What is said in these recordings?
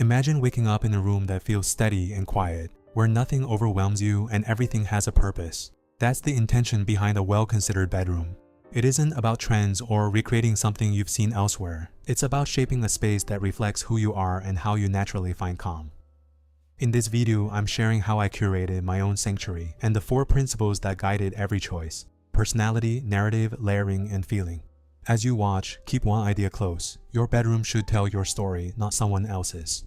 Imagine waking up in a room that feels steady and quiet, where nothing overwhelms you and everything has a purpose. That's the intention behind a well-considered bedroom. It isn't about trends or recreating something you've seen elsewhere. It's about shaping a space that reflects who you are and how you naturally find calm. In this video, I'm sharing how I curated my own sanctuary and the 4 principles that guided every choice: personality, narrative, layering, and feeling. As you watch, keep one idea close. Your bedroom should tell your story, not someone else's.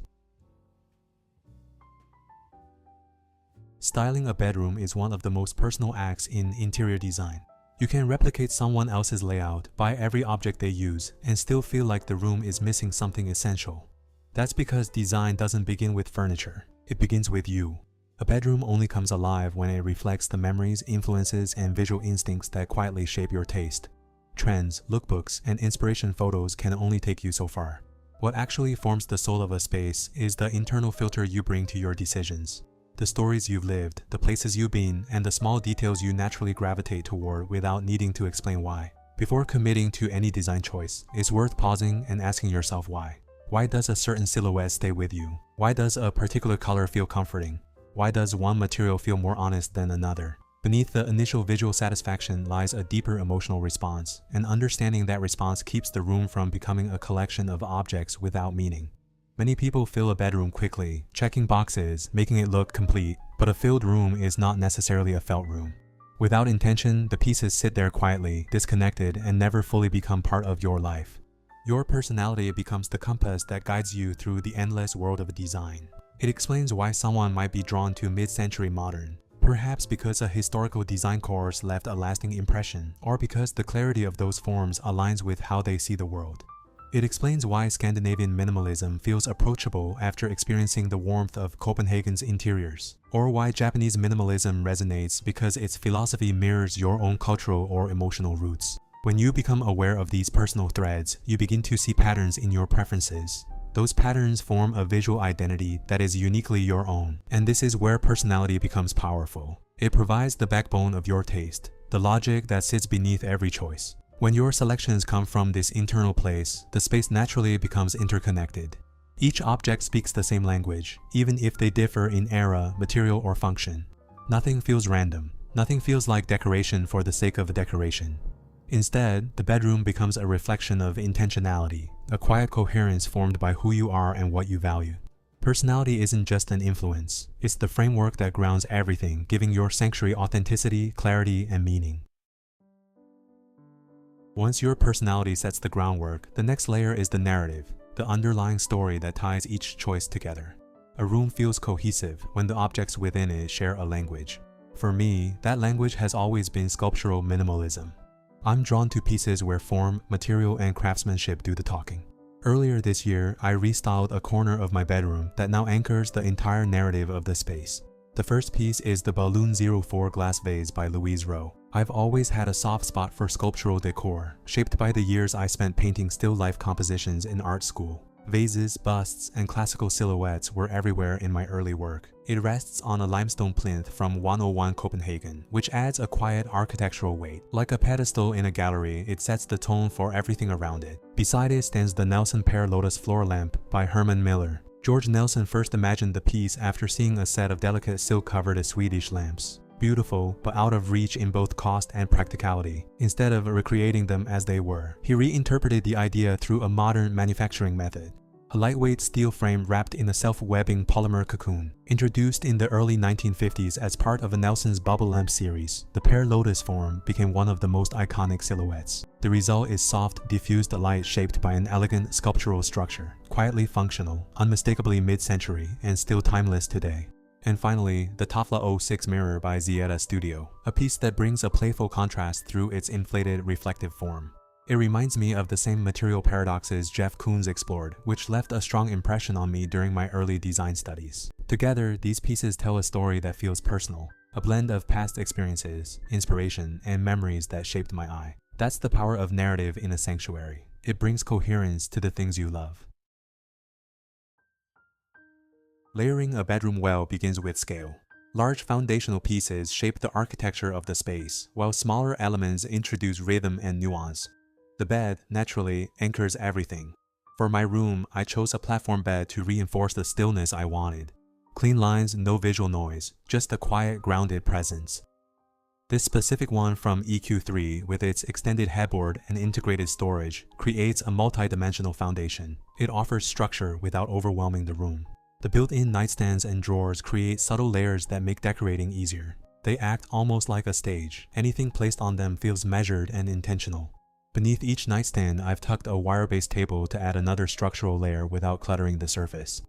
Styling a bedroom is one of the most personal acts in interior design. You can replicate someone else's layout, buy every object they use, and still feel like the room is missing something essential. That's because design doesn't begin with furniture. It begins with you. A bedroom only comes alive when it reflects the memories, influences, and visual instincts that quietly shape your taste. Trends, lookbooks, and inspiration photos can only take you so far. What actually forms the soul of a space is the internal filter you bring to your decisions. The stories you've lived, the places you've been, and the small details you naturally gravitate toward without needing to explain why. Before committing to any design choice, it's worth pausing and asking yourself why. Why does a certain silhouette stay with you? Why does a particular color feel comforting? Why does one material feel more honest than another? Beneath the initial visual satisfaction lies a deeper emotional response, and understanding that response keeps the room from becoming a collection of objects without meaning. Many people fill a bedroom quickly, checking boxes, making it look complete, but a filled room is not necessarily a felt room. Without intention, the pieces sit there quietly, disconnected, and never fully become part of your life. Your personality becomes the compass that guides you through the endless world of design. It explains why someone might be drawn to mid-century modern, perhaps because a historical design course left a lasting impression, or because the clarity of those forms aligns with how they see the world. It explains why Scandinavian minimalism feels approachable after experiencing the warmth of Copenhagen's interiors, or why Japanese minimalism resonates because its philosophy mirrors your own cultural or emotional roots. When you become aware of these personal threads, you begin to see patterns in your preferences. Those patterns form a visual identity that is uniquely your own, and this is where personality becomes powerful. It provides the backbone of your taste, the logic that sits beneath every choice. When your selections come from this internal place, the space naturally becomes interconnected. Each object speaks the same language, even if they differ in era, material, or function. Nothing feels random. Nothing feels like decoration for the sake of decoration. Instead, the bedroom becomes a reflection of intentionality, a quiet coherence formed by who you are and what you value. Personality isn't just an influence, it's the framework that grounds everything, giving your sanctuary authenticity, clarity, and meaning. Once your personality sets the groundwork, the next layer is the narrative, the underlying story that ties each choice together. A room feels cohesive when the objects within it share a language. For me, that language has always been sculptural minimalism. I'm drawn to pieces where form, material, and craftsmanship do the talking. Earlier this year, I restyled a corner of my bedroom that now anchors the entire narrative of the space. The first piece is the Balloon 04 glass vase by Louise Rowe. I've always had a soft spot for sculptural decor, shaped by the years I spent painting still life compositions in art school. Vases, busts, and classical silhouettes were everywhere in my early work. It rests on a limestone plinth from 101 Copenhagen, which adds a quiet architectural weight. Like a pedestal in a gallery, it sets the tone for everything around it. Beside it stands the Nelson Pear Lotus floor lamp by Herman Miller. George Nelson first imagined the piece after seeing a set of delicate silk-covered Swedish lamps. Beautiful, but out of reach in both cost and practicality. Instead of recreating them as they were, he reinterpreted the idea through a modern manufacturing method. A lightweight steel frame wrapped in a self-webbing polymer cocoon. Introduced in the early 1950s as part of a Nelson's bubble lamp series, the pear lotus form became one of the most iconic silhouettes. The result is soft, diffused light shaped by an elegant sculptural structure, quietly functional, unmistakably mid-century, and still timeless today. And finally, the Tafla 06 mirror by Zieta Studio, a piece that brings a playful contrast through its inflated, reflective form. It reminds me of the same material paradoxes Jeff Koons explored, which left a strong impression on me during my early design studies. Together, these pieces tell a story that feels personal, a blend of past experiences, inspiration, and memories that shaped my eye. That's the power of narrative in a sanctuary. It brings coherence to the things you love. Layering a bedroom well begins with scale. Large foundational pieces shape the architecture of the space, while smaller elements introduce rhythm and nuance. The bed, naturally, anchors everything. For my room, I chose a platform bed to reinforce the stillness I wanted. Clean lines, no visual noise, just a quiet, grounded presence. This specific one from EQ3, with its extended headboard and integrated storage, creates a multi-dimensional foundation. It offers structure without overwhelming the room. The built-in nightstands and drawers create subtle layers that make decorating easier. They act almost like a stage. Anything placed on them feels measured and intentional. Beneath each nightstand, I've tucked a wire-based table to add another structural layer without cluttering the surface.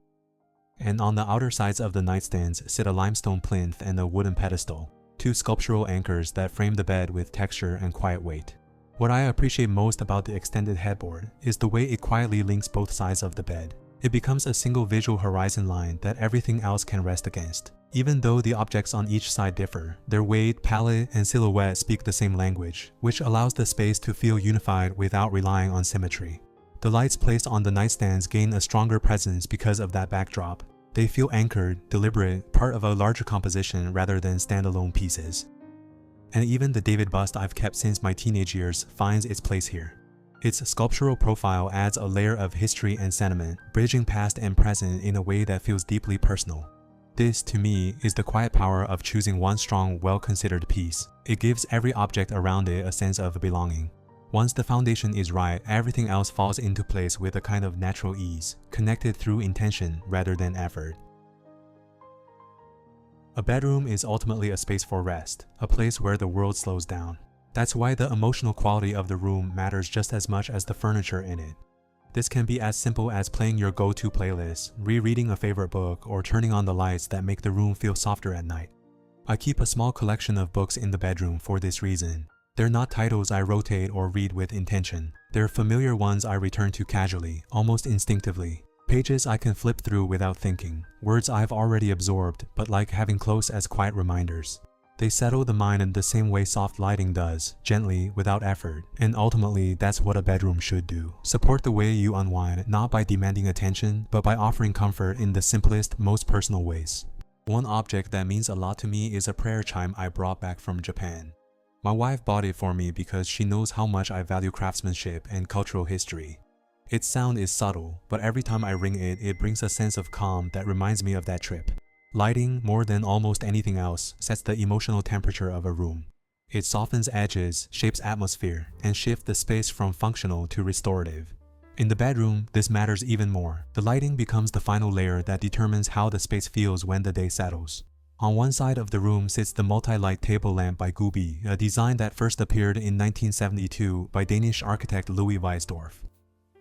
And on the outer sides of the nightstands sit a limestone plinth and a wooden pedestal, two sculptural anchors that frame the bed with texture and quiet weight. What I appreciate most about the extended headboard is the way it quietly links both sides of the bed. It becomes a single visual horizon line that everything else can rest against. Even though the objects on each side differ, their weight, palette, and silhouette speak the same language, which allows the space to feel unified without relying on symmetry. The lights placed on the nightstands gain a stronger presence because of that backdrop. They feel anchored, deliberate, part of a larger composition rather than standalone pieces. And even the David bust I've kept since my teenage years finds its place here. Its sculptural profile adds a layer of history and sentiment, bridging past and present in a way that feels deeply personal. This, to me, is the quiet power of choosing one strong, well-considered piece. It gives every object around it a sense of belonging. Once the foundation is right, everything else falls into place with a kind of natural ease, connected through intention rather than effort. A bedroom is ultimately a space for rest, a place where the world slows down. That's why the emotional quality of the room matters just as much as the furniture in it. This can be as simple as playing your go-to playlist, rereading a favorite book, or turning on the lights that make the room feel softer at night. I keep a small collection of books in the bedroom for this reason. They're not titles I rotate or read with intention. They're familiar ones I return to casually, almost instinctively. Pages I can flip through without thinking. Words I've already absorbed, but like having close as quiet reminders. They settle the mind in the same way soft lighting does, gently, without effort. And ultimately, that's what a bedroom should do. Support the way you unwind, not by demanding attention, but by offering comfort in the simplest, most personal ways. One object that means a lot to me is a prayer chime I brought back from Japan. My wife bought it for me because she knows how much I value craftsmanship and cultural history. Its sound is subtle, but every time I ring it, it brings a sense of calm that reminds me of that trip. Lighting, more than almost anything else, sets the emotional temperature of a room. It softens edges, shapes atmosphere, and shifts the space from functional to restorative. In the bedroom, this matters even more. The lighting becomes the final layer that determines how the space feels when the day settles. On one side of the room sits the multi-light table lamp by Gubi, a design that first appeared in 1972 by Danish architect Louis Weisdorf.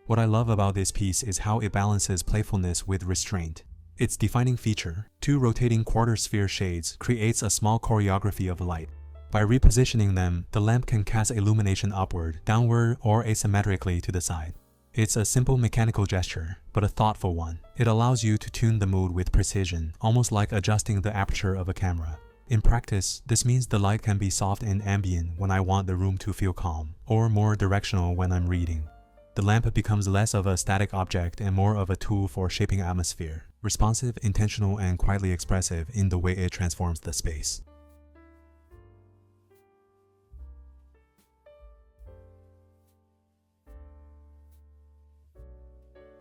What I love about this piece is how it balances playfulness with restraint. Its defining feature, two rotating quarter-sphere shades, creates a small choreography of light. By repositioning them, the lamp can cast illumination upward, downward, or asymmetrically to the side. It's a simple mechanical gesture, but a thoughtful one. It allows you to tune the mood with precision, almost like adjusting the aperture of a camera. In practice, this means the light can be soft and ambient when I want the room to feel calm, or more directional when I'm reading. The lamp becomes less of a static object and more of a tool for shaping atmosphere, responsive, intentional, and quietly expressive in the way it transforms the space.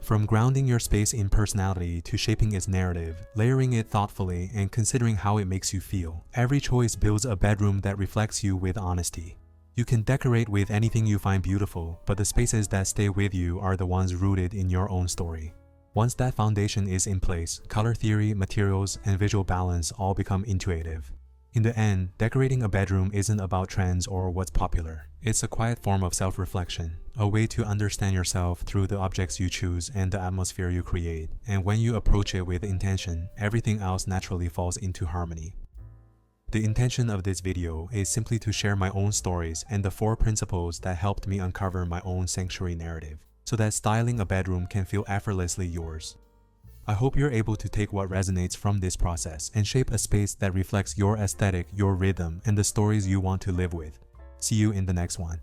From grounding your space in personality to shaping its narrative, layering it thoughtfully, and considering how it makes you feel, every choice builds a bedroom that reflects you with honesty. You can decorate with anything you find beautiful, but the spaces that stay with you are the ones rooted in your own story. Once that foundation is in place, color theory, materials, and visual balance all become intuitive. In the end, decorating a bedroom isn't about trends or what's popular. It's a quiet form of self-reflection, a way to understand yourself through the objects you choose and the atmosphere you create. And when you approach it with intention, everything else naturally falls into harmony. The intention of this video is simply to share my own stories and the 4 principles that helped me uncover my own sanctuary narrative, so that styling a bedroom can feel effortlessly yours. I hope you're able to take what resonates from this process and shape a space that reflects your aesthetic, your rhythm, and the stories you want to live with. See you in the next one.